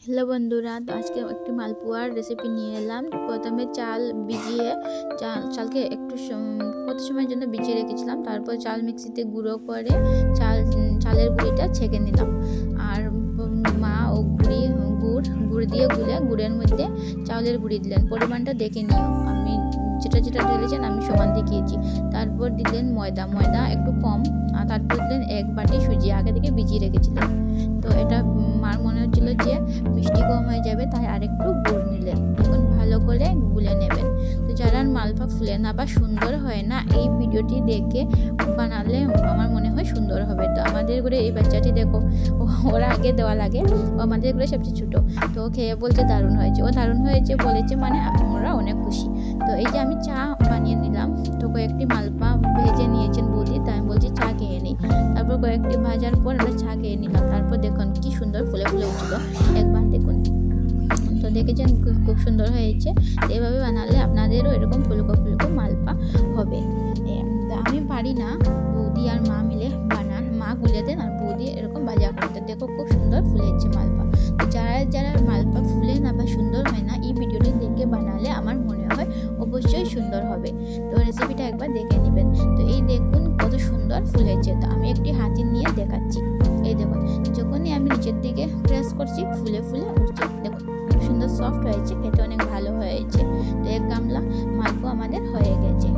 Hello বন্ধুরা, তো আজকে একটি মালপোয়ার রেসিপি নিয়ে এলাম। প্রথমে চাল ভিজিয়ে চালকে একটু কত সময়ের জন্য ভিজিয়ে রেখেছিলাম। তারপর চাল মিক্সিতে গুঁড়ো করে চালের গুঁড়িটা ছেঁকে নিলাম। আর মা ও গুড় দিয়ে গুলে গুড়ের মধ্যে চাউলের গুঁড়ি দিলেন। পরিমাণটা দেখে নিও, আমি যেটা ঢেলেছেন আমি সমান দেখিয়েছি। তারপর দিলেন ময়দা একটু কম, আর তারপর দিলেন 1 বাটি সুজি আগে থেকে ভিজিয়ে রেখেছিলেন। তো এটা মার মনে হচ্ছিল যে মিষ্টি কম হয়ে যাবে, তাই আরেকটু গুড় নিলেন। এখন ভালো করে গুলে নেবেন। তো যারা মালপোয়া ফুলে না বা সুন্দর হয় না, এই ভিডিওটি দেখে বানালে আমার মনে হয় সুন্দর হবে। তো আমাদের ঘরে এই বাচ্চাটি দেখো, ওরা আগে দেওয়া লাগে, আমাদের ঘরে সবচেয়ে ছোটো। তো খেয়ে বলছে দারুণ হয়েছে, ও দারুণ হয়েছে বলেছে, মানে আমরা অনেক খুশি। তো এই যে আমি চা বানিয়ে নিলাম। তো কয়েকটি মালপোয়া ভেজে নিয়েছেন বৌদি, তাই আমি বলছি চা খেয়ে নিই। তারপর কয়েকটি ভাজার পর আমরা চা খেয়ে নিলাম। তারপর দেখুন কি সুন্দর ফুলে ফুলে উঠছিল, একবার দেখুন। তো দেখেছেন খুব সুন্দর হয়েছে। এভাবে বানালে আপনাদেরও এরকম ফুলকো ফুলকো মালপোয়া হবে। আমি পারি না, বৌদি আর মা মিলে বানান, মা গুলে দেন আর বৌদি এরকম ভাজা করতে। দেখো খুব সুন্দর ফুলেছে মালপোয়া। তো যারা মালপোয়া ফুলে না বা সুন্দর হয় না, এই ভিডিওটি দেখে বানালে আমার মনে হয় অবশ্যই সুন্দর হবে। তো রেসিপিটা একবার দেখে নেবেন। তো এই দেখুন কত সুন্দর ফুলেছে। তো আমি একটি হাতি নিয়ে দেখাচ্ছি। এই দেখুন, যখনই আমি নিচের দিকে প্রেস করছি ফুলে ফুলে উঠছে। দেখুন সুন্দর সফট হয়েছে, খেতে অনেক ভালো হয়েছে। তো 1 গামলা মালপোয়া আমাদের হয়ে গেছে।